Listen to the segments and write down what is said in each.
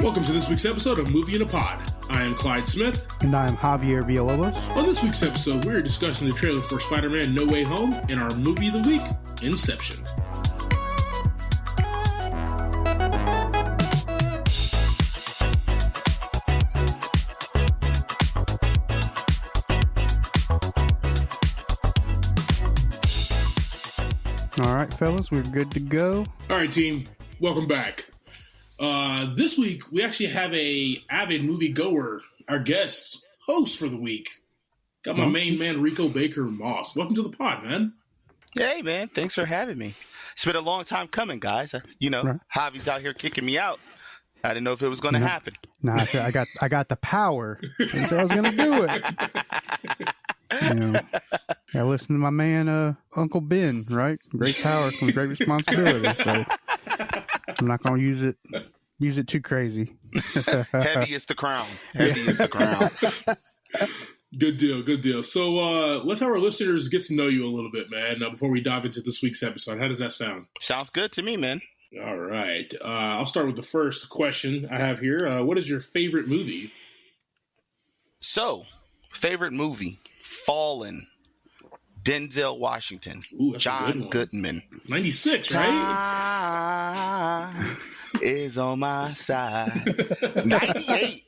Welcome to this week's episode of Movie in a Pod. I am Clyde Smith. And I am Javier Villalobos. On this week's episode, we're discussing the trailer for Spider-Man No Way Home and our movie of the week, Inception. All right, fellas, we're good to go. All right, team. Welcome back. This week, we actually have a avid moviegoer, our guest, host for the week. Got my main man, Ricco Baker Moss. Welcome to the pod, man. Hey, man. Thanks for having me. It's been a long time coming, guys. Right. Javi's out here kicking me out. I didn't know if it was going to happen. Nah, I said I got the power, and so I was going to do it. I listen to my man, Uncle Ben, right? Great power comes great responsibility. So I'm not going to use it too crazy. Heavy is the crown. Heavy is the crown. Good deal. So let's have our listeners get to know you a little bit, man, before we dive into this week's episode. How does that sound? Sounds good to me, man. All right. I'll start with the first question I have here. What is your favorite movie? So, favorite movie, Fallen, Denzel Washington, John Goodman. 96, right? Time is on my side. 98.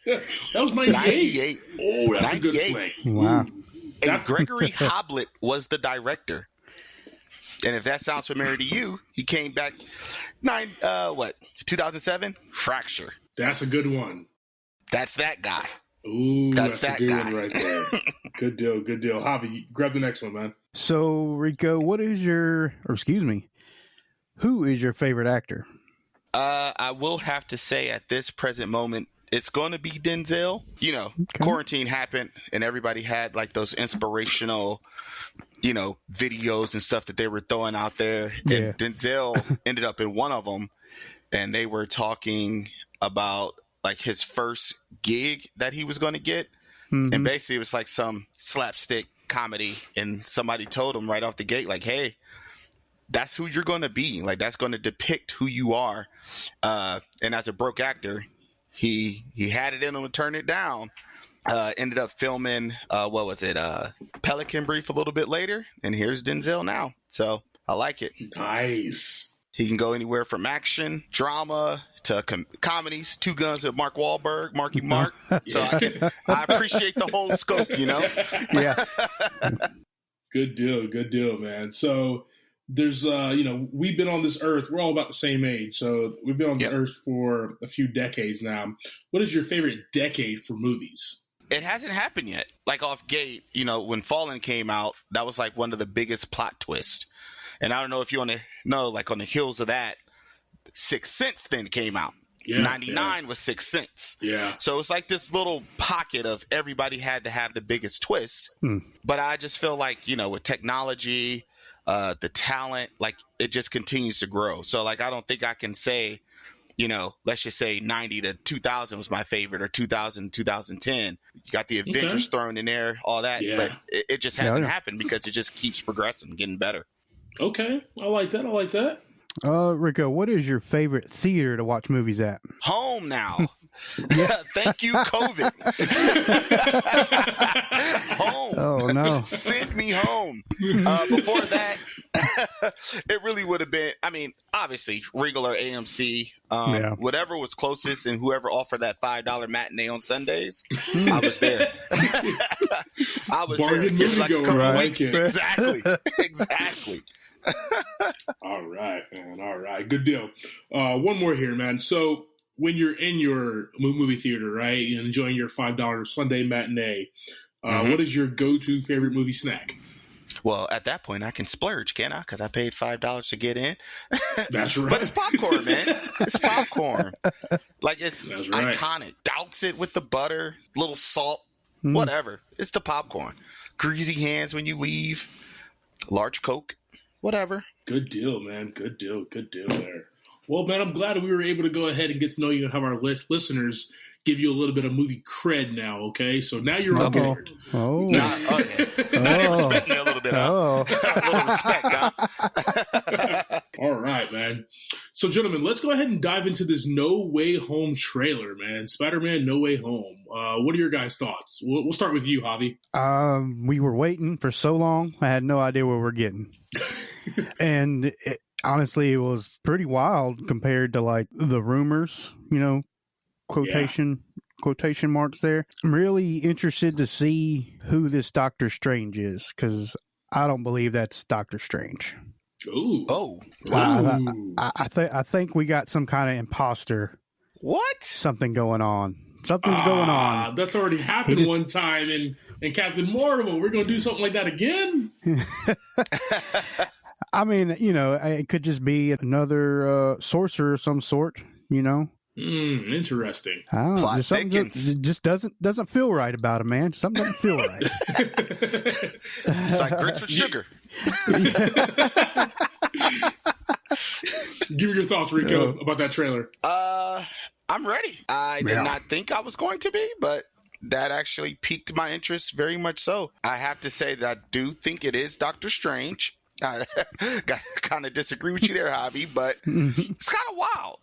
That was 98. Oh, that's 98. A good flick. Wow. And Gregory Hoblit was the director. And if that sounds familiar to you, he came back 2007? Fracture. That's a good one. That's that guy. Ooh, that's a good one right there. Good deal. Javi, grab the next one, man. So, Ricco, who is your favorite actor? I will have to say at this present moment, it's going to be Denzel. Quarantine happened and everybody had like those inspirational, videos and stuff that they were throwing out there. Yeah. And Denzel ended up in one of them, and they were talking about like his first gig that he was going to get. Mm-hmm. And basically it was like some slapstick comedy, and somebody told him right off the gate, like, hey, that's who you're going to be. Like, that's going to depict who you are. And as a broke actor, he had it in him to turn it down. Ended up filming, Pelican Brief a little bit later. And here's Denzel now. So I like it. Nice. He can go anywhere from action, drama, to comedies, Two Guns with Mark Wahlberg, Marky Mark. So I appreciate the whole scope, Yeah. Good deal, man. So there's, we've been on this earth. We're all about the same age. So we've been on the earth for a few decades now. What is your favorite decade for movies? It hasn't happened yet. Like off gate, when Fallen came out, that was like one of the biggest plot twists. And I don't know if you want to know, like on the heels of that, Sixth Sense then came out. Yeah, 99 was Sixth Sense. Yeah. So it's like this little pocket of everybody had to have the biggest twist. But I just feel like, with technology, the talent, like it just continues to grow. So like, I don't think I can say, let's just say 90 to 2000 was my favorite, or 2000, 2010. You got the Avengers thrown in there, all that. Yeah. But it just hasn't happened because it just keeps progressing, getting better. Okay. I like that. Ricco, what is your favorite theater to watch movies at? Home now. Yeah, thank you, COVID. Home. Oh, no. Send me home. Before that, it really would have been, obviously, Regal or AMC, whatever was closest, and whoever offered that $5 matinee on Sundays, I was there. I was bargain there. Movie like goer, right? Exactly. All right, man. All right. Good deal. One more here, man. So when you're in your movie theater, right, and enjoying your $5 Sunday matinee, what is your go-to favorite movie snack? Well, at that point, I can splurge, can't I? Because I paid $5 to get in. That's right. But it's popcorn, man. It's popcorn. Like, it's iconic. Douse it with the butter, little salt, whatever. It's the popcorn. Greasy hands when you leave. Large Coke. Whatever. Good deal, man. Good deal there. Well, man, I'm glad we were able to go ahead and get to know you and have our listeners give you a little bit of movie cred now, okay? So now you're on board. Oh. Now they respect me a little bit. A little respect, huh? All right, man. So, gentlemen, let's go ahead and dive into this No Way Home trailer, man. Spider-Man No Way Home. What are your guys' thoughts? We'll start with you, Javi. We were waiting for so long. I had no idea what we're getting. And honestly, it was pretty wild compared to like the rumors, quotation marks there. I'm really interested to see who this Doctor Strange is, because I don't believe that's Doctor Strange. Ooh. Oh. I think we got some kind of imposter. What? Something going on. Something's going on. That's already happened one time in Captain Marvel. We're going to do something like that again? I mean, it could just be another sorcerer of some sort, Interesting. I don't know. Something just doesn't feel right about him, man. Something doesn't feel right. It's like grits with sugar. Give me your thoughts, Ricco, about that trailer. I'm ready. I did not think I was going to be, but that actually piqued my interest very much so. I have to say that I do think it is Doctor Strange. I kind of disagree with you there, Javi, but it's kind of wild.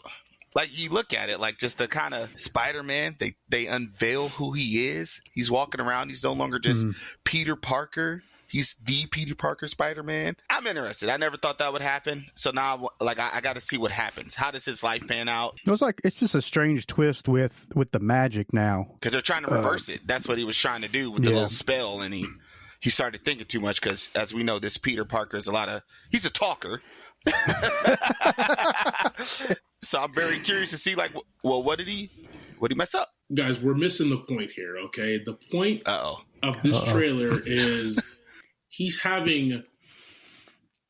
Like, you look at it, like, just the kind of Spider-Man, they unveil who he is. He's walking around. He's no longer just Peter Parker. He's the Peter Parker Spider-Man. I'm interested. I never thought that would happen. So now, like, I got to see what happens. How does his life pan out? It's just a strange twist with the magic now. Because they're trying to reverse it. That's what he was trying to do with the little spell, and he started thinking too much because, as we know, this Peter Parker is he's a talker. So I'm very curious to see, like, well, what did he mess up? Guys, we're missing the point here, okay? The point of this trailer is he's having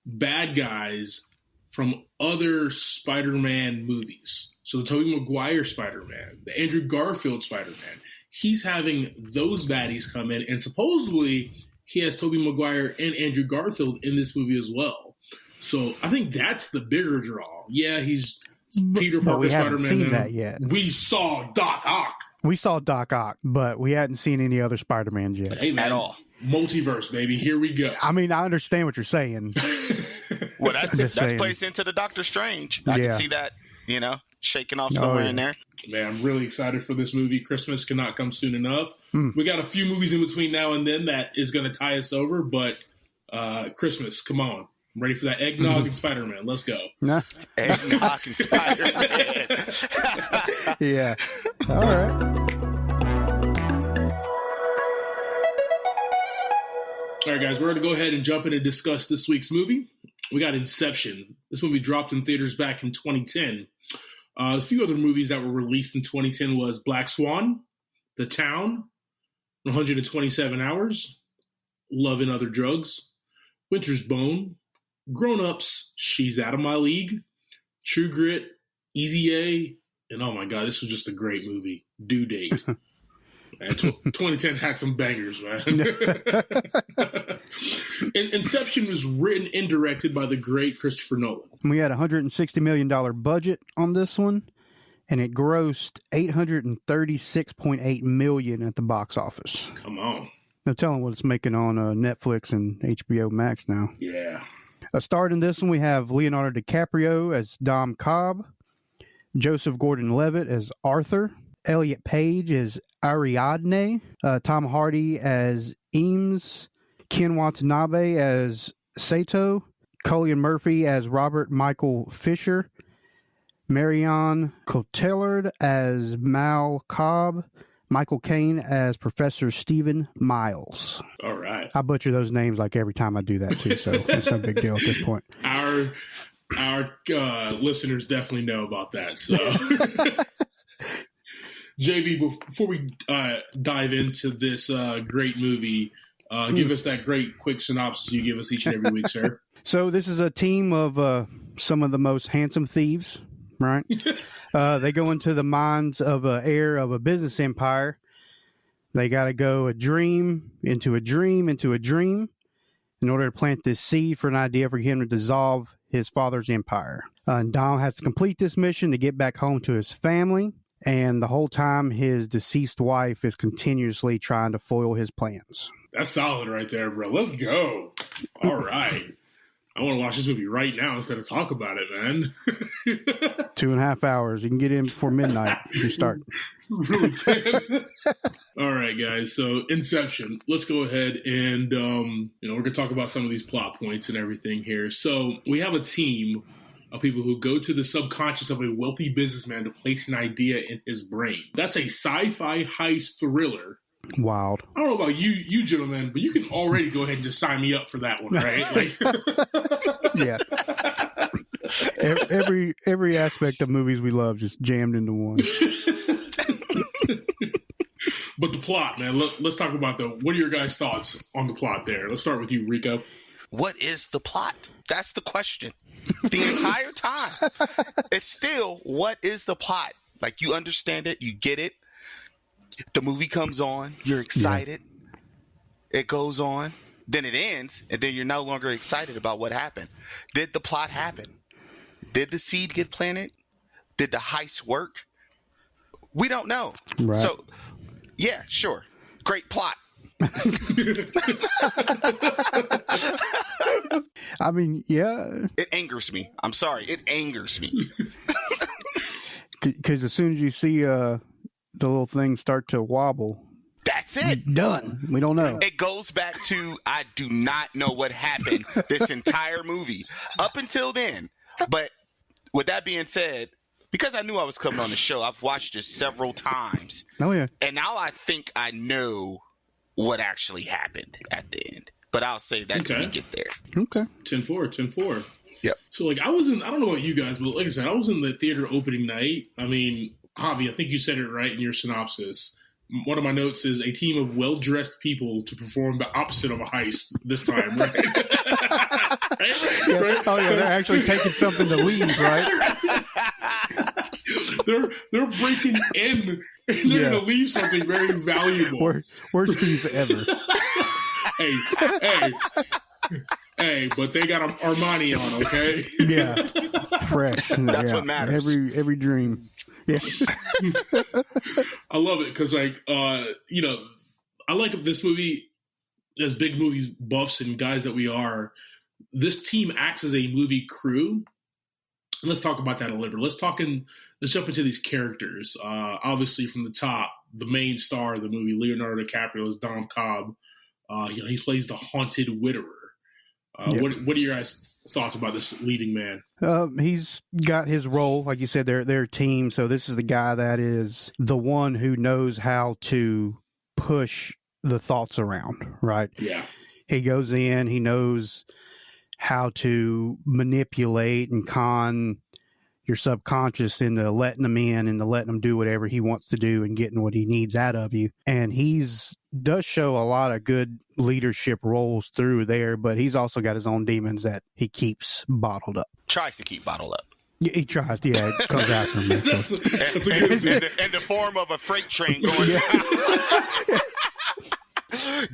bad guys from other Spider-Man movies. So the Tobey Maguire Spider-Man, the Andrew Garfield Spider-Man, he's having those baddies come in, and supposedly he has Tobey Maguire and Andrew Garfield in this movie as well. So I think that's the bigger draw. Yeah, he's Peter Parker Spider-Man. We haven't seen that yet. We saw Doc Ock. We saw Doc Ock, but we hadn't seen any other Spider-Mans yet. Hey, man, at all. Multiverse, baby. Here we go. I mean, I understand what you're saying. Well, that plays into the Doctor Strange. I can see that, shaking off somewhere in there. Man, I'm really excited for this movie. Christmas cannot come soon enough. We got a few movies in between now and then that is going to tie us over, but Christmas, come on. I'm ready for that eggnog and Spider-Man. Let's go. Eggnog and Spider-Man. Yeah. All right. All right, guys, we're going to go ahead and jump in and discuss this week's movie. We got Inception. This movie dropped in theaters back in 2010. A few other movies that were released in 2010 was Black Swan, The Town, 127 Hours, Love and Other Drugs, Winter's Bone, Grown Ups, She's Out of My League, True Grit, Easy A, and oh my God, this was just a great movie. Due Date. Man, 2010 had some bangers, man. Inception was written and directed by the great Christopher Nolan. We had a $160 million budget on this one, and it grossed $836.8 million at the box office. Come on. No telling what it's making on Netflix and HBO Max now. Yeah. Starred in this one, we have Leonardo DiCaprio as Dom Cobb, Joseph Gordon-Levitt as Arthur, Elliot Page as Ariadne, Tom Hardy as Eames, Ken Watanabe as Sato, Cillian Murphy as Robert Michael Fisher, Marion Cotillard as Mal Cobb, Michael Caine as Professor Stephen Miles. All right. I butcher those names like every time I do that too, so it's no big deal at this point. Our listeners definitely know about that. So, JV, before we dive into this great movie, give us that great quick synopsis you give us each and every week, sir. So this is a team of some of the most handsome thieves, right? They go into the minds of an heir of a business empire. They got to go a dream into a dream into a dream in order to plant this seed for an idea for him to dissolve his father's empire. And Dom has to complete this mission to get back home to his family. And the whole time, his deceased wife is continuously trying to foil his plans. That's solid right there, bro. Let's go. All right. I want to watch this movie right now instead of talk about it, man. 2.5 hours. You can get in before midnight if you start. Really can. All right, guys. So Inception. Let's go ahead and we're going to talk about some of these plot points and everything here. So we have a team of people who go to the subconscious of a wealthy businessman to place an idea in his brain. That's a sci-fi heist thriller. Wild. I don't know about you gentlemen, but you can already go ahead and just sign me up for that one, right? Like, yeah. Every aspect of movies we love just jammed into one. But the plot, man. Let's talk about what are your guys' thoughts on the plot there? Let's start with you, Ricco. What is the plot? That's the question. The entire time. It's still, what is the plot? Like, you understand it, you get it. The movie comes on, you're excited. Yeah. It goes on, then it ends, and then you're no longer excited about what happened. Did the plot happen? Did the seed get planted? Did the heist work? We don't know. Right. So, yeah, sure. Great plot. I mean, yeah. It angers me. I'm sorry. It angers me. Because as soon as you see the little thing start to wobble, that's it. Done. We don't know. It goes back to, I do not know what happened this entire movie up until then. But with that being said, because I knew I was coming on the show, I've watched it several times. Oh, yeah. And now I think I know what actually happened at the end. But I'll say that till we get there. Okay. 10-4. Yep. So, like, I don't know about you guys, but like I said, I was in the theater opening night. I mean, Javi, I think you said it right in your synopsis. One of my notes is a team of well-dressed people to perform the opposite of a heist this time, right? Right? Yeah. Right? Oh, yeah, they're actually taking something to leave, right? They're breaking in, and they're going to leave something very valuable. Worst thieves ever. Hey, but they got Armani on, okay? Yeah, fresh. That's what matters. Every dream. Yeah. I love it because, like, I like this movie as big movies buffs and guys that we are. This team acts as a movie crew. And let's talk about that a little bit. Let's jump into these characters. Obviously, from the top, the main star of the movie, Leonardo DiCaprio, is Dom Cobb. He plays the haunted widower. Yep. What are your guys' thoughts about this leading man? He's got his role, like you said, they're a team. So this is the guy that is the one who knows how to push the thoughts around, right? Yeah. He goes in, he knows how to manipulate and con your subconscious into letting him in and to letting him do whatever he wants to do and getting what he needs out of you. And does show a lot of good leadership roles through there, but he's also got his own demons that he keeps bottled up. Tries to keep bottled up. Yeah, he tries. Yeah, it comes after him. That's a good thing. In the form of a freight train going down.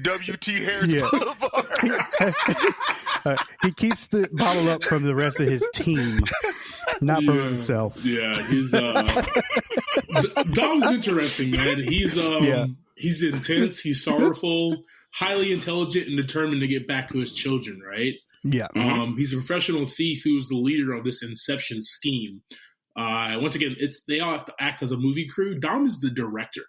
W.T. Harris Boulevard. He keeps the bottle up from the rest of his team, not from himself. Yeah, he's Dom's interesting, man. He's intense, he's sorrowful, highly intelligent, and determined to get back to his children, right? Yeah. He's a professional thief who's the leader of this Inception scheme. Once again, they all have to act as a movie crew. Dom is the director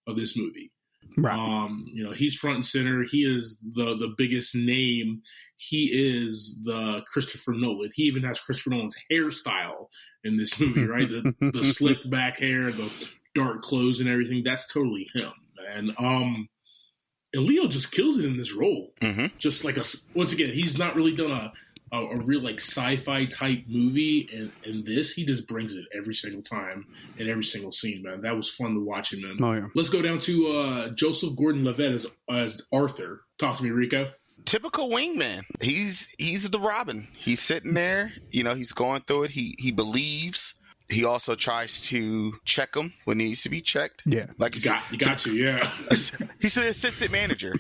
of this movie. Right. He's front and center. He is the biggest name. He is the Christopher Nolan. He even has Christopher Nolan's hairstyle in this movie, right? The slick back hair, the dark clothes and everything. That's totally him, man. And Leo just kills it in this role. Mm-hmm. Just like once again, he's not really done a real like sci-fi type movie, and this he just brings it every single time in every single scene, man. That was fun to watch him, man. Oh, yeah. Let's go down to Joseph Gordon-Levitt as Arthur. Talk to me, Ricco. Typical wingman. He's the Robin. He's sitting there, he's going through it. He believes. He also tries to check him when he needs to be checked. Yeah. Like you got to, yeah. He's an assistant manager,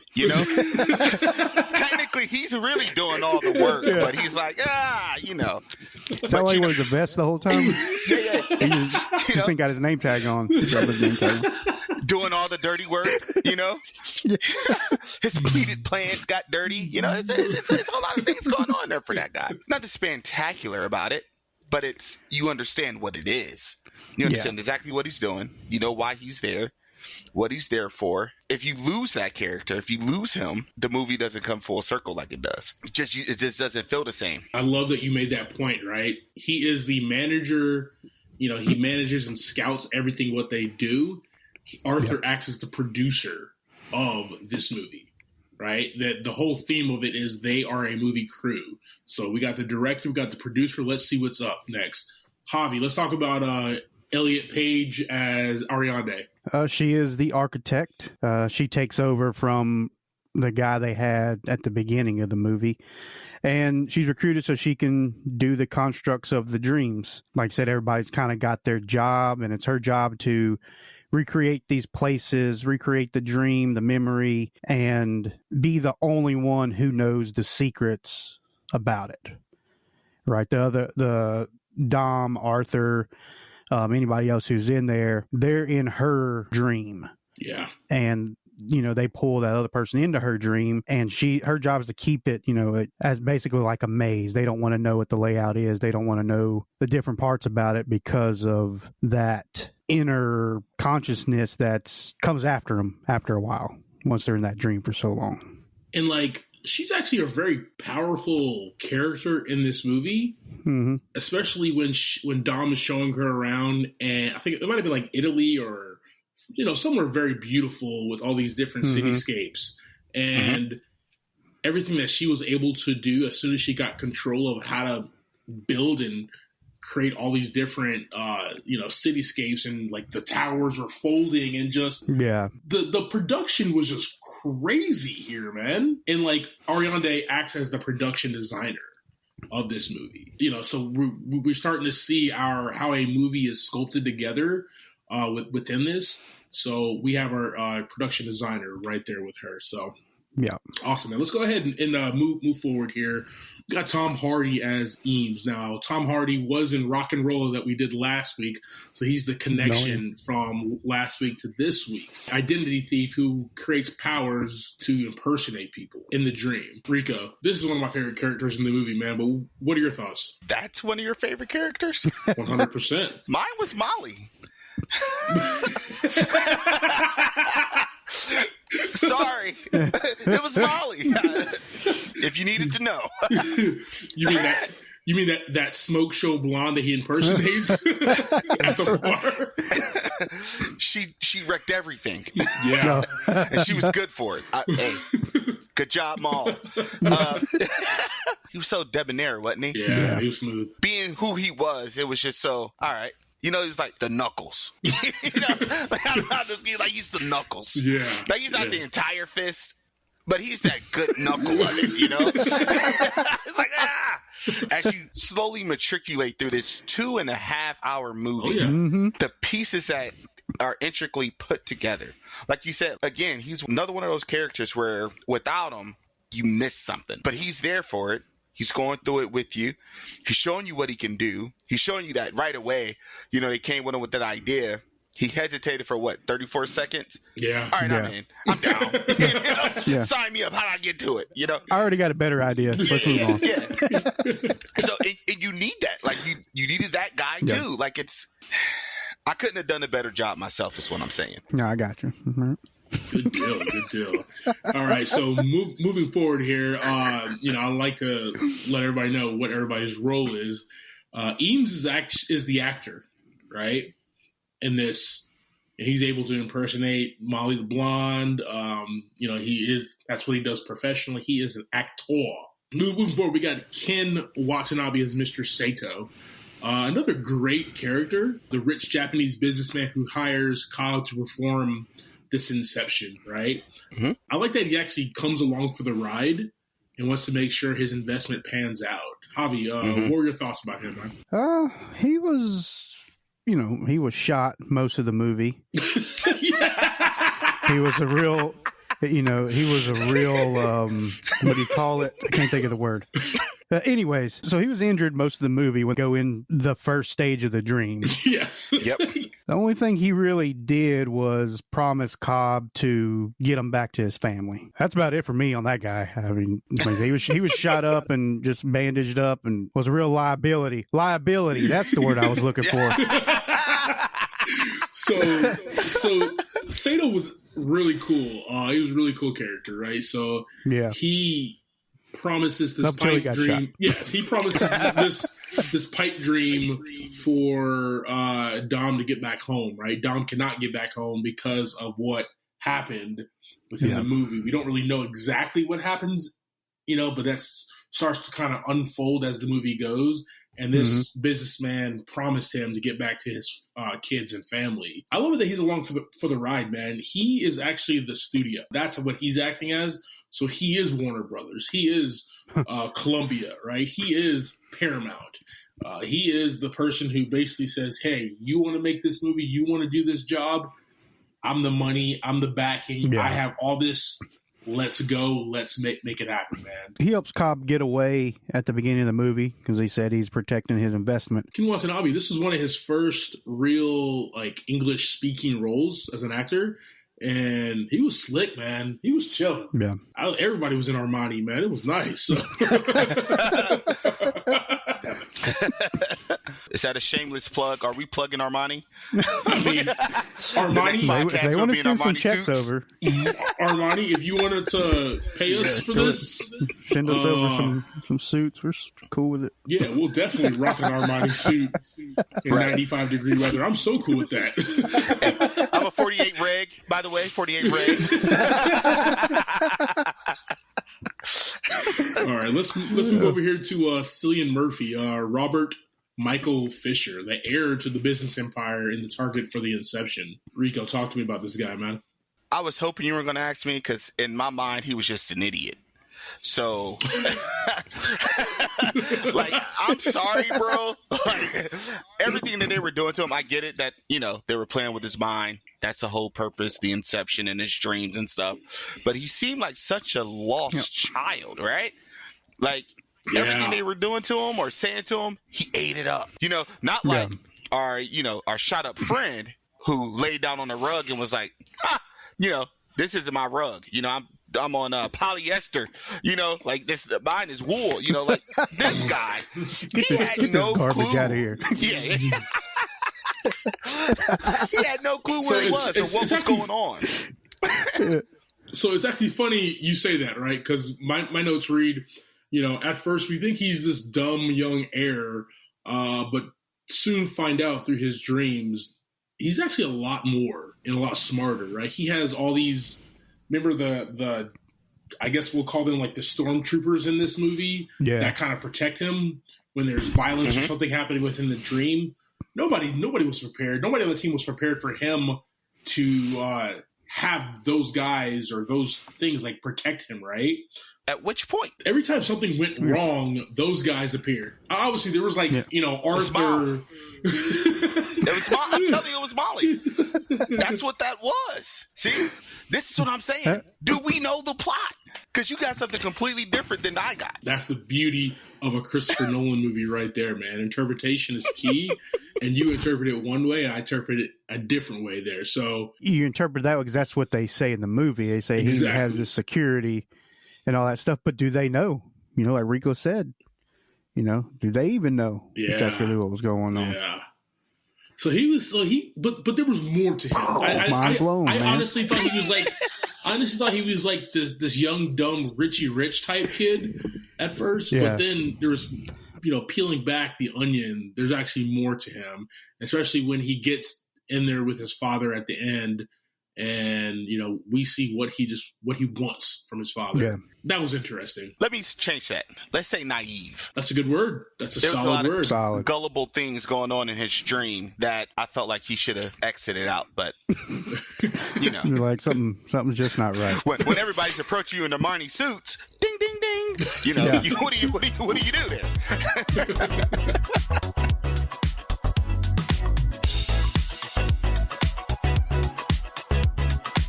Technically, he's really doing all the work, but he's like, Is that why he was the best the whole time? Yeah. He just ain't got his name tag on. doing all the dirty work, you know? His pleated plans got dirty, you know? It's a lot of things going on there for that guy. Nothing spectacular about it, but you understand what it is. You understand exactly what he's doing. You know why he's there, what he's there for. If you lose that character, if you lose him, the movie doesn't come full circle like it does. It just doesn't feel the same. I love that you made that point, right? He is the manager. You know, he manages and scouts everything what they do. Arthur acts as the producer of this movie, right? That the whole theme of it is they are a movie crew. So we got the director, we got the producer. Let's see what's up next. Javi, let's talk about Elliot Page as Ariadne. She is the architect. She takes over from the guy they had at the beginning of the movie. And she's recruited so she can do the constructs of the dreams. Like I said, everybody's kind of got their job, and it's her job to recreate these places, recreate the dream, the memory, and be the only one who knows the secrets about it. Right? The Dom, Arthur, anybody else who's in there, they're in her dream. Yeah. And you know, they pull that other person into her dream, and her job is to keep it, you know, as basically like a maze. They don't want to know what the layout is. They don't want to know the different parts about it because of that inner consciousness that comes after them after a while, once they're in that dream for so long. And like, she's actually a very powerful character in this movie, especially when Dom is showing her around, and I think it might have been like Italy or, you know, somewhere very beautiful with all these different cityscapes, and everything that she was able to do as soon as she got control of how to build and create all these different, you know, cityscapes, and like the towers were folding, and just the production was just crazy here, man. And like, Ariadne acts as the production designer of this movie, you know, so we're starting to see how a movie is sculpted together within this. So we have our production designer right there with her. So yeah, awesome, man. Let's go ahead and move forward here. We got Tom Hardy as Eames. Now, Tom Hardy was in Rock and Roller that we did last week, so he's the connection from last week to this week. Identity thief who creates powers to impersonate people in the dream. Ricco, this is one of my favorite characters in the movie, man, but what are your thoughts? That's one of your favorite characters? 100%. Mine was Molly. Sorry, it was Molly. If you needed to know. You mean that smoke show blonde that he impersonates at the bar? She wrecked everything. Yeah, and she was good for it. Hey, good job, Maul. He was so debonnaire, wasn't he? Yeah, he was smooth. Being who he was, it was just so all right. You know, he was like the Knuckles. You know, like he's the Knuckles. Yeah, like he's not the entire fist, but he's that good knuckle of it. You know, it's like as you slowly matriculate through this 2.5-hour movie, the pieces that are intricately put together. Like you said, again, he's another one of those characters where without him, you miss something, but he's there for it. He's going through it with you. He's showing you what he can do. He's showing you that right away. You know, they came with him with that idea. He hesitated for 34 seconds? Yeah. All right, I'm in. I'm down. You know? Sign me up. How do I get to it? You know? I already got a better idea. Let's move on. Yeah. So and you need that. Like you needed that guy too. Like I couldn't have done a better job myself is what I'm saying. No, I got you. Mm-hmm. Good deal. All right, so moving forward here, you know, I like to let everybody know what everybody's role is. Eames is the actor, right? In this, he's able to impersonate Molly the Blonde. You know, that's what he does professionally. He is an actor. Moving forward, we got Ken Watanabe as Mr. Sato. Another great character, the rich Japanese businessman who hires Clyde to perform this Inception, right? Mm-hmm. I like that he actually comes along for the ride and wants to make sure his investment pans out. Javi, what were your thoughts about him, man? He was, you know, he was shot most of the movie. He was a real, what do you call it? I can't think of the word. Anyways, so he was injured most of the movie when go in the first stage of the dream. Yes. Yep. The only thing he really did was promise Cobb to get him back to his family. That's about it for me on that guy. I mean, he was shot up and just bandaged up and was a real liability. Liability, that's the word I was looking for. So Sato was really cool. He was a really cool character, right? So yeah, he promises this Until he pipe got dream. shot. Yes, he promises this pipe dream for Dom to get back home, right? Dom cannot get back home because of what happened within the movie. We don't really know exactly what happens, but that starts to kind of unfold as the movie goes. And this businessman promised him to get back to his kids and family. I love it that he's along for the ride, man. He is actually the studio. That's what he's acting as. So he is Warner Brothers. He is Columbia, right? He is Paramount. He is the person who basically says, hey, you want to make this movie? You want to do this job? I'm the money. I'm the backing. Yeah. I have all this. Let's go. Let's make it happen, man. He helps Cobb get away at the beginning of the movie because he said he's protecting his investment. Ken Watanabe, this is one of his first real English speaking roles as an actor, and he was slick, man. He was chill. Yeah, everybody was in Armani, man. It was nice. Is that a shameless plug? Are we plugging Armani? I mean, Armani. They want to send some checks over. Armani, if you wanted to pay us for this, send us over some suits. We're cool with it. Yeah, we'll definitely rock an Armani suit in 95-degree weather. I'm so cool with that. I'm a 48 reg, by the way. 48 reg. All right, let's move over here to Cillian Murphy, Robert Michael Fisher, the heir to the business empire and the target for the Inception. Ricco, talk to me about this guy, man. I was hoping you were going to ask me because in my mind, he was just an idiot. So, I'm sorry, bro. Everything that they were doing to him, I get it that, they were playing with his mind. That's the whole purpose, the Inception and his dreams and stuff. But he seemed like such a lost child, right? Everything they were doing to him or saying to him, he ate it up. Not like our shot up friend who laid down on the rug and was like, this isn't my rug. I'm on polyester, this mine is wool, this guy, he had no garbage clue. Out of here. Yeah. He had no clue where he was or what was going on. So it's actually funny you say that, right? Because my notes read, at first we think he's this dumb young heir, but soon find out through his dreams, he's actually a lot more and a lot smarter, right? He has all these, remember the I guess we'll call them the stormtroopers in this movie that kind of protect him when there's violence or something happening within the dream. Nobody was prepared. Nobody on the team was prepared for him to have those guys or those things protect him, right? At which point? Every time something went wrong, those guys appeared. Obviously, there was Arthur. It was I'm telling you, it was Molly. That's what that was. See, this is what I'm saying. Do we know the plot? Because you got something completely different than I got. That's the beauty of a Christopher Nolan movie right there, man. Interpretation is key, and you interpret it one way, and I interpret it a different way there. So you interpret that because that's what they say in the movie. They say he has this security and all that stuff, but do they know? Like Ricco said, do they even know if that's really what was going on? Yeah. So but there was more to him. Mind blown, I man. honestly thought he was this young, dumb Richie Rich type kid at first, but then there was, peeling back the onion, there's actually more to him, especially when he gets in there with his father at the end. And, we see what he wants from his father. Yeah. That was interesting. Let me change that. Let's say naive. That's a good word. That's a There was solid word. Solid. Gullible things going on in his dream that I felt like he should have exited out, but You're like something's just not right. When everybody's approaching you in the Marnie suits, ding ding ding. What do you do there?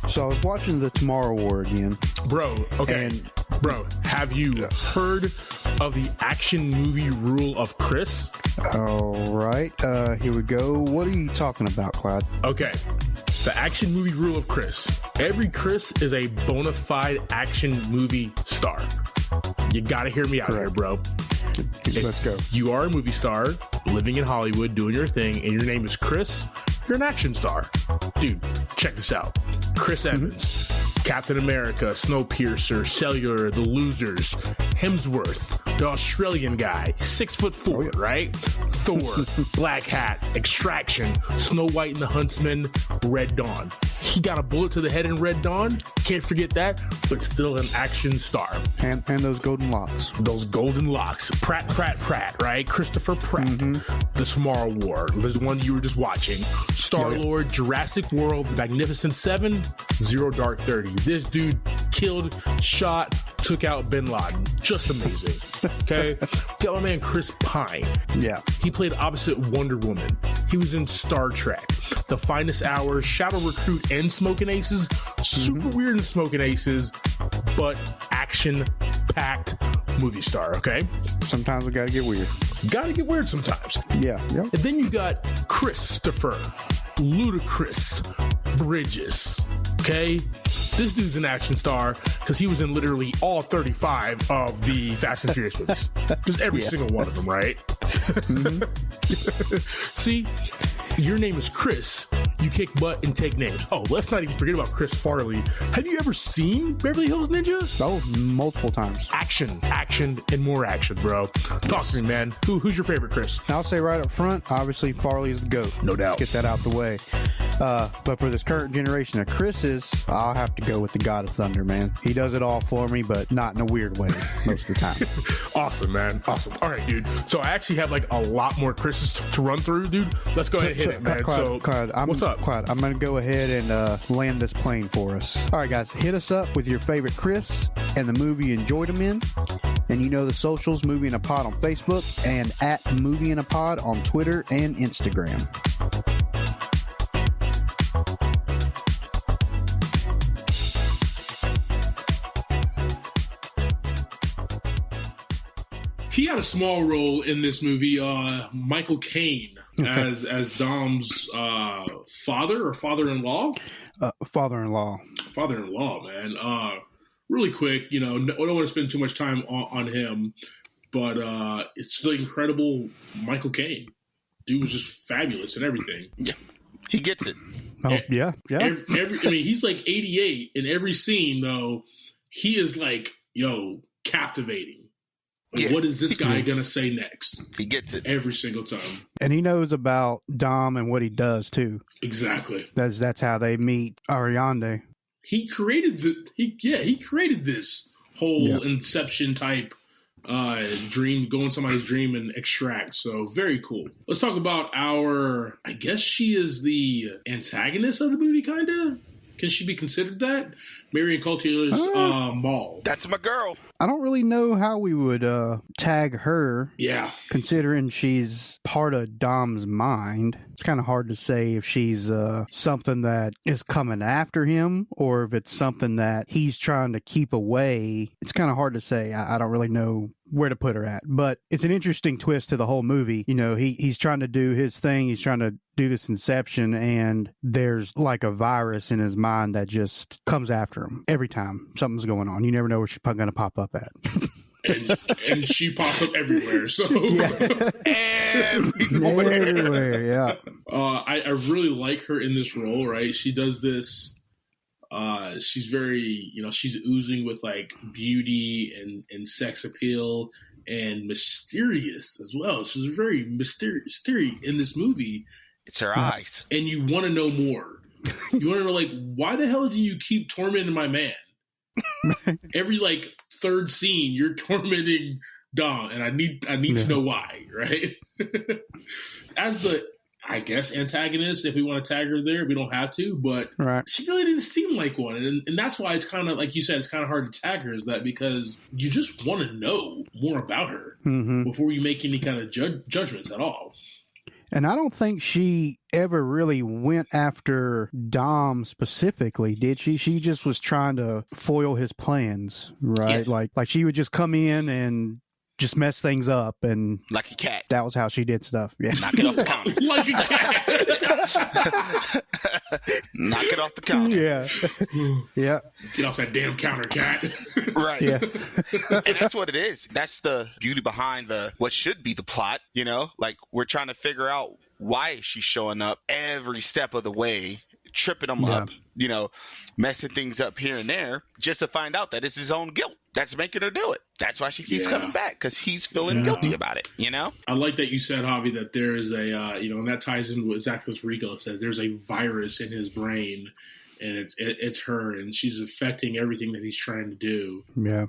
So I was watching the Tomorrow War again. Bro, okay. Bro, have you heard of the action movie rule of Chris? All right. Here we go. What are you talking about, Clyde? Okay. The action movie rule of Chris. Every Chris is a bona fide action movie star. You gotta hear me out here, bro. Let's go. You are a movie star living in Hollywood doing your thing, and your name is Chris. You're an action star. Dude, check this out. Chris Evans, Captain America, Snowpiercer, Cellular, The Losers, Hemsworth, the Australian guy, 6'4", right? Thor, Black Hat, Extraction, Snow White and the Huntsman, Red Dawn. He got a bullet to the head in Red Dawn. Can't forget that, but still an action star. And those golden locks. Those golden locks. Pratt, right? Christopher Pratt. The Tomorrow War, the one you were just watching. Star-Lord, Jurassic World, The Magnificent Seven, Zero Dark 30. This dude killed, shot, took out Bin Laden. Just amazing. Okay? Got my man Chris Pine. Yeah. He played opposite Wonder Woman. He was in Star Trek, The Finest Hours, Shadow Recruit, and Smoking Aces. Super weird in Smoking Aces, but action-packed movie star, okay? Sometimes we gotta get weird. Gotta get weird sometimes. Yeah. And then you got Christopher Ludacris Bridges, okay? This dude's an action star because he was in literally all 35 of the Fast and Furious movies. Just every single one of them, right? See, your name is Chris. You kick butt and take names. Oh, let's not even forget about Chris Farley. Have you ever seen Beverly Hills Ninja? Oh, multiple times. Action, and more action, bro. Talk to me, man. Who's your favorite Chris? I'll say right up front, obviously Farley is the GOAT. No doubt. Get that out the way. But for this current generation of Chris's, I'll have to go with the God of Thunder, man. He does it all for me, but not in a weird way most of the time. Awesome, man. Awesome. All right, dude. So I actually have like a lot more Chris's to run through, dude. Let's go ahead and hit it, man. Clyde, what's up? Clyde, I'm going to go ahead and land this plane for us. All right, guys, hit us up with your favorite Chris and the movie you enjoyed him in. And you know the socials, Movie in a Pod on Facebook and at Movie in a Pod on Twitter and Instagram. He had a small role in this movie, Michael Caine, as Dom's father or father-in-law? Father-in-law. Father-in-law, man. Really quick, I don't want to spend too much time on him, but it's the incredible Michael Caine. Dude was just fabulous and everything. Yeah, he gets it. Oh, yeah. He's like 88 in every scene, though. He is like, captivating. Yeah. What is this guy going to say next? He gets it. Every single time. And he knows about Dom and what he does, too. Exactly. That's how they meet Ariande. He created he created this whole Inception type dream, go in somebody's dream and extract. So very cool. Let's talk about I guess she is the antagonist of the movie, kind of. Can she be considered that? Marion Cotillard's Maul. That's my girl. I don't really know how we would tag her. Yeah. Considering she's part of Dom's mind. It's kind of hard to say if she's something that is coming after him or if it's something that he's trying to keep away. It's kind of hard to say. I don't really know where to put her at. But it's an interesting twist to the whole movie. He's trying to do his thing. He's trying to do this Inception, and there's like a virus in his mind that just comes after him every time something's going on. You never know where she's going to pop up at. and she pops up everywhere. So everywhere, yeah. I really like her in this role. Right, she does this. She's very, she's oozing with like beauty and sex appeal and mysterious as well. She's very mysterious in this movie. It's her eyes. And you want to know more. You want to know, like, why the hell do you keep tormenting my man? Every like third scene, you're tormenting Dom, and I need to know why, right? As the, I guess, antagonist, if we want to tag her there, we don't have to, but she really didn't seem like one, and that's why it's kind of, like you said, it's kind of hard to tag her as that, because you just want to know more about her before you make any kind of judgments at all. And I don't think she ever really went after Dom specifically, did she? She just was trying to foil his plans, right? Yeah. Like she would just come in and just mess things up, and like a cat. that was how she did stuff. Yeah, Knock it off the counter. Like a cat. Knock it off the counter. yeah, yeah, Get off that damn counter, cat. Right. yeah. And that's what it is. That's the beauty behind what should be the plot, like we're trying to figure out why she's showing up every step of the way, tripping them up, messing things up here and there, just to find out that it's his own guilt that's making her do it. That's why she keeps coming back, because he's feeling guilty about it, I like that you said, Javi, that there is a, and that ties in with exactly what Ricco said. There's a virus in his brain, and it's her, and she's affecting everything that he's trying to do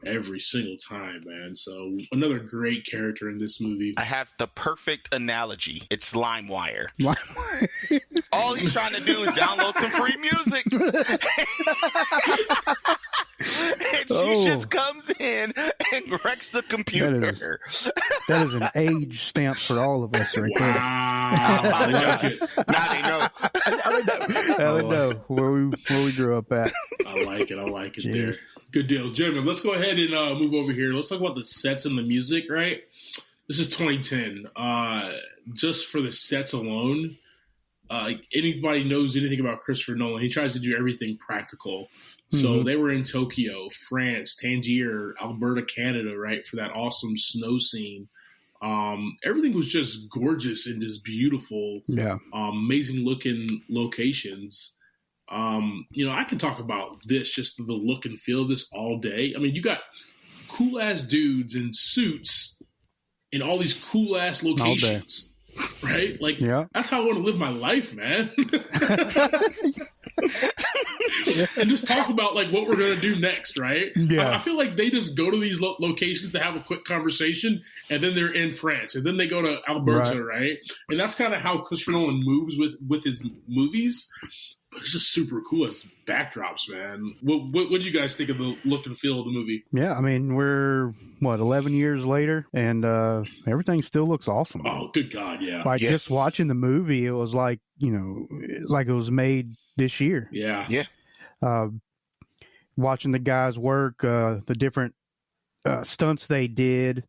every single time, man. So another great character in this movie. I have the perfect analogy. It's LimeWire. LimeWire. All he's trying to do is download some free music. And she just comes in and wrecks the computer. That is an age stamp for all of us right there. I like it. Now they know. Now they know where we grew up at. I like it there. Good deal. Gentlemen, let's go ahead and move over here. Let's talk about the sets and the music, right? This is 2010. Just for the sets alone, anybody knows anything about Christopher Nolan, he tries to do everything practical. So they were in Tokyo, France, Tangier, Alberta, Canada, right, for that awesome snow scene. Everything was just gorgeous and just beautiful. Yeah. Amazing looking locations. I can talk about this, just the look and feel of this all day. I mean, you got cool ass dudes in suits in all these cool ass locations, right? Like, that's how I want to live my life, man. And just talk about like what we're gonna do next, right? Yeah. I feel like they just go to these locations to have a quick conversation, and then they're in France, and then they go to Alberta, right? And that's kind of how Christopher Nolan moves with his movies. But it's just super cool as backdrops, man. What do you guys think of the look and feel of the movie? Yeah, I mean, we're 11 years later, and everything still looks awesome. Oh, good God, yeah. Just watching the movie, it was like like it was made this year. Yeah, watching the guys work, the different stunts they did,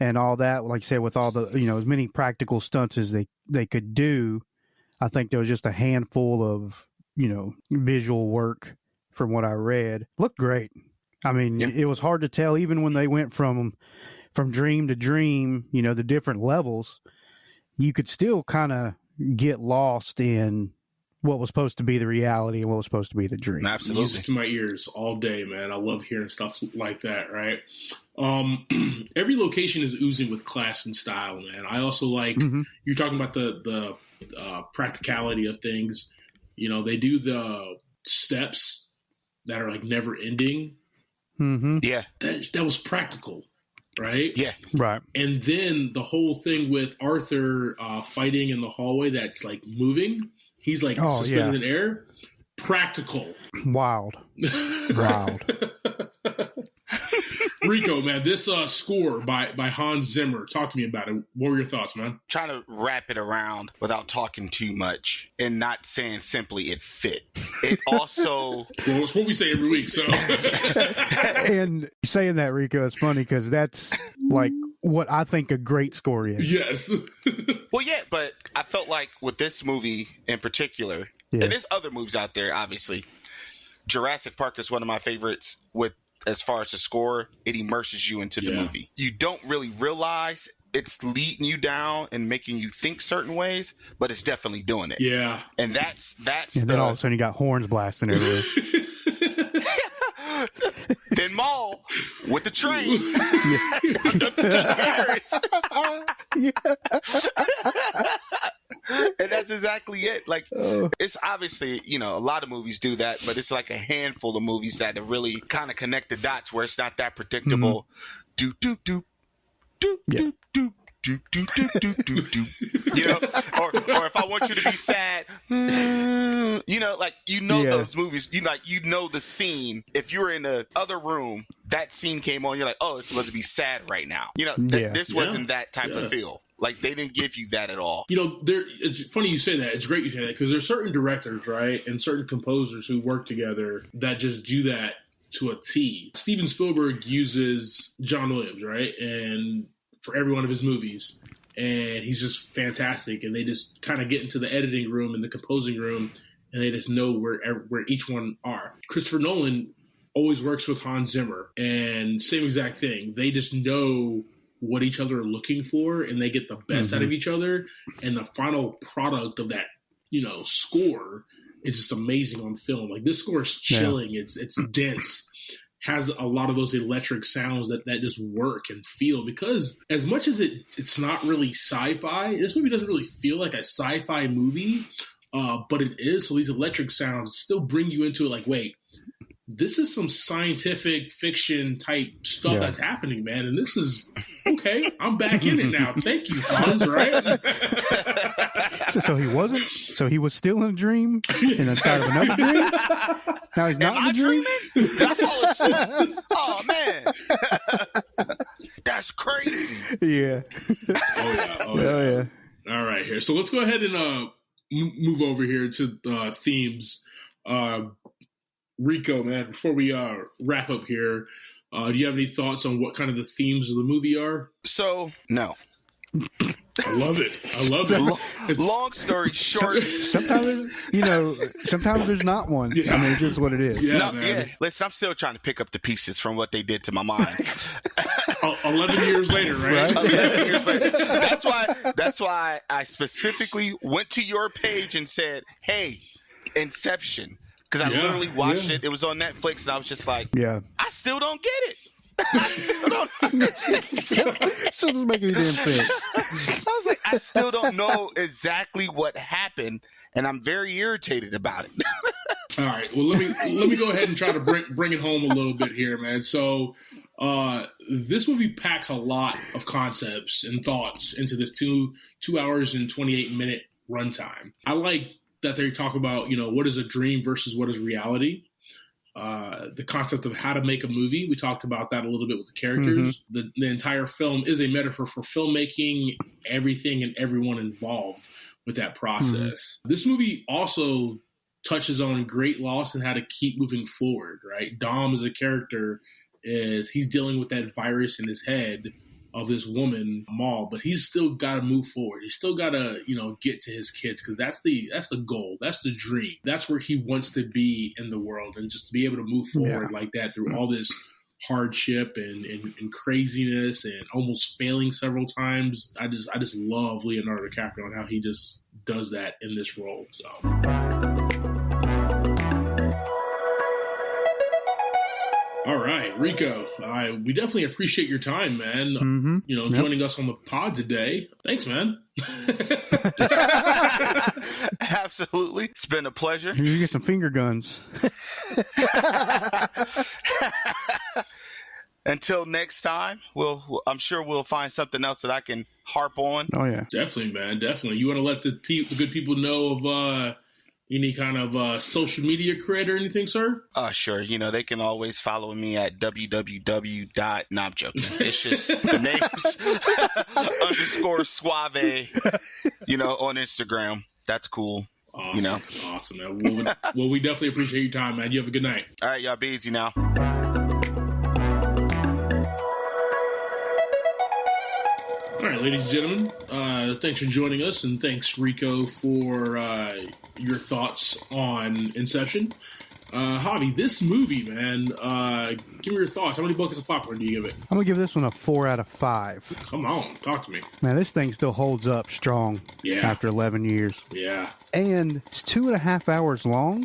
and all that. Like you said, with all the as many practical stunts as they could do. I think there was just a handful of, visual work from what I read. Looked great. I mean, it was hard to tell even when they went from dream to dream, the different levels. You could still kind of get lost in what was supposed to be the reality and what was supposed to be the dream. Absolutely. Music to my ears all day, man. I love hearing stuff like that, right? Every location is oozing with class and style, man. I also like, you're talking about the practicality of things. They do the steps that are like never ending. Yeah, that was practical, right? Yeah, right. And then the whole thing with Arthur fighting in the hallway that's like moving. He's like suspended in air. Practical. Wild. Ricco, man, this score by Hans Zimmer. Talk to me about it. What were your thoughts, man? Trying to wrap it around without talking too much and not saying simply it fit. It also... Well, it's what we say every week, so... And saying that, Ricco, it's funny because that's like what I think a great score is. Yes. Well, yeah, but I felt like with this movie in particular, and there's other movies out there, obviously. Jurassic Park is one of my favorites as far as the score. It immerses you into the movie. You don't really realize it's leading you down and making you think certain ways, but it's definitely doing it. Yeah. And that's and then all of a sudden you got horns blasting everywhere. Then Maul with the train. And that's exactly it. Like, it's obviously, a lot of movies do that, but it's like a handful of movies that really kind of connect the dots where it's not that predictable. Do, do, do, do, do, do. Do, do, do, do, do, do. Or if I want you to be sad, those movies, the scene. If you were in the other room, that scene came on, you're like, oh, it's supposed to be sad right now. This wasn't that type of feel. Like, they didn't give you that at all. It's funny you say that. It's great you say that because there's certain directors, right, and certain composers who work together that just do that to a T. Steven Spielberg uses John Williams, right? And for every one of his movies. And he's just fantastic. And they just kind of get into the editing room and the composing room, and they just know where each one are. Christopher Nolan always works with Hans Zimmer, and same exact thing. They just know what each other are looking for, and they get the best out of each other. And the final product of that, score is just amazing on film. Like, this score is chilling. Yeah. It's dense. Has a lot of those electric sounds that just work and feel, because as much as it's not really sci-fi, this movie doesn't really feel like a sci-fi movie, but it is. So these electric sounds still bring you into it, like, wait, this is some scientific fiction type stuff that's happening, man. And this is, okay, I'm back in it now. Thank you, Hans, right? So he was still in a dream inside of another dream? Now he's not in a dream? Did I fall asleep? Oh, man. That's crazy. Yeah. Oh, yeah. All right, here. So let's go ahead and move over here to themes. Ricco, man, before we wrap up here, do you have any thoughts on what kind of the themes of the movie are? So, no. I love it. Long story short. Sometimes there's not one. Yeah. I mean, it's just what it is. Yeah, Listen, I'm still trying to pick up the pieces from what they did to my mind. 11 years later, right? 11 years later. That's why I specifically went to your page and said, hey, Inception. Because I literally watched it. It was on Netflix, and I was just like, I still don't get it. I still don't understand. Still doesn't make any damn sense. I was like, I still don't know exactly what happened, and I'm very irritated about it. All right. Well, let me go ahead and try to bring it home a little bit here, man. So this movie packs a lot of concepts and thoughts into this 2 hours and 28-minute runtime. I like that they talk about, what is a dream versus what is reality. The concept of how to make a movie. We talked about that a little bit with the characters. The entire film is a metaphor for filmmaking, everything and everyone involved with that process. This movie also touches on great loss and how to keep moving forward, right? Dom as a character he's dealing with that virus in his head of this woman, Maul, but he's still got to move forward. He's still got to, get to his kids, because that's the goal. That's the dream. That's where he wants to be in the world, and just to be able to move forward like that through all this hardship and craziness and almost failing several times. I just love Leonardo DiCaprio and how he just does that in this role. So. All right, Ricco, we definitely appreciate your time, man. Joining us on the pod today. Thanks, man. Absolutely. It's been a pleasure. You get some finger guns. Until next time, I'm sure we'll find something else that I can harp on. Oh, yeah. Definitely, man. Definitely. You want to let the good people know of any kind of social media cred or anything, sir? Sure. They can always follow me at www. No, I'm joking. It's just the names _suave, on Instagram. That's cool. Awesome. Awesome, man. Well, we definitely appreciate your time, man. You have a good night. All right, y'all be easy now. All right, ladies and gentlemen, thanks for joining us, and thanks, Ricco, for your thoughts on Inception. Javi, this movie, man, give me your thoughts. How many buckets of popcorn do you give it? I'm going to give this one a 4 out of 5. Come on, talk to me. Man, this thing still holds up strong after 11 years. Yeah. And it's 2.5 hours long.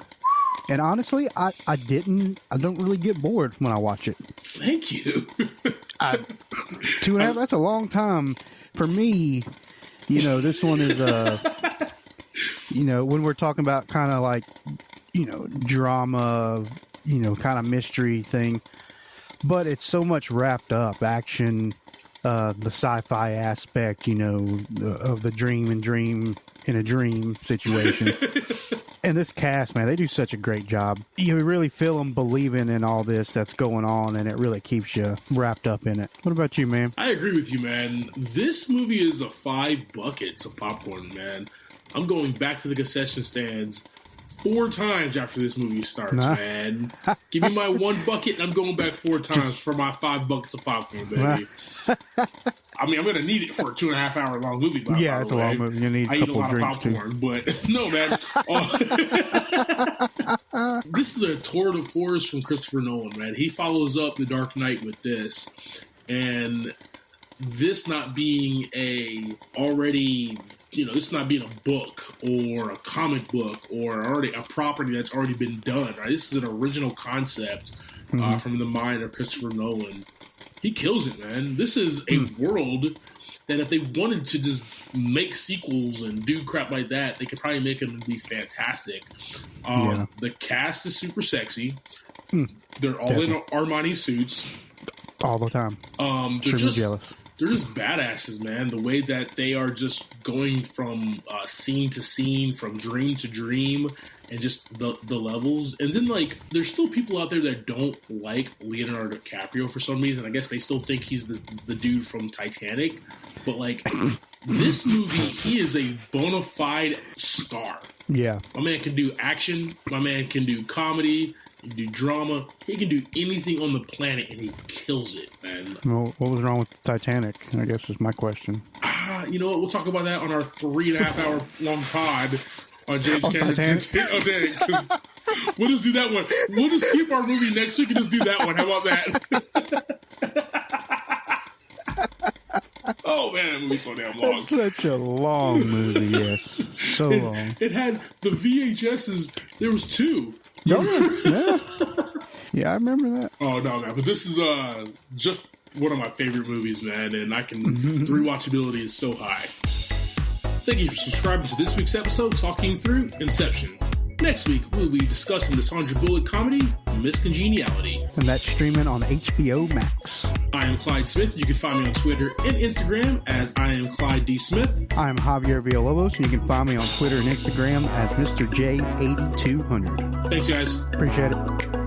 And honestly, I don't really get bored when I watch it. Thank you. 2.5, that's a long time. For me, this one is, when we're talking about kind of like, drama, kind of mystery thing. But it's so much wrapped up. Action, the sci-fi aspect, of the dream in a dream situation. And this cast, man, they do such a great job. You really feel them believing in all this that's going on, and it really keeps you wrapped up in it. What about you, man? I agree with you, man. This movie is a 5 buckets of popcorn, man. I'm going back to the concession stands 4 times after this movie starts, man. Give me my 1 bucket and I'm going back 4 times for my 5 buckets of popcorn, baby. I mean, I'm going to need it for a 2.5 hour long movie. Yeah, it's a long movie. You need I eat a lot of popcorn, but no, man. This is a tour de force from Christopher Nolan, man. He follows up The Dark Knight with this. And this not being this not being a book or a comic book or already a property that's already been done, right? This is an original concept from the mind of Christopher Nolan. He kills it, man. This is a world that if they wanted to just make sequels and do crap like that, they could probably make them and be fantastic. The cast is super sexy. They're all in Armani suits. All the time. They're just badasses, man. The way that they are just going from scene to scene, from dream to dream, and just the levels. And then, like, there's still people out there that don't like Leonardo DiCaprio for some reason. I guess they still think he's the dude from Titanic. But, like, this movie, he is a bona fide star. Yeah. My man can do action. My man can do comedy. He can do drama. He can do anything on the planet, and he kills it, man. Well, what was wrong with Titanic? I guess is my question. You know what? We'll talk about that on our 3.5 hour long pod on James Cameron's Titanic. We'll just do that one. We'll just skip our movie next week and just do that one. How about that? Oh, man, that movie's so damn long. It's such a long movie, yes. So long. It had the VHSs. There was 2. Yeah, I remember that. Oh, no, man. But this is just one of my favorite movies, man. And the rewatchability is so high. Thank you for subscribing to this week's episode, Talking Through Inception. Next week, we'll be discussing the Sandra Bullock comedy, Miss Congeniality. And that's streaming on HBO Max. I am Clyde Smith. You can find me on Twitter and Instagram as I am Clyde D. Smith. I am Javier Villalobos, and you can find me on Twitter and Instagram as Mr. J8200. Thanks, guys. Appreciate it.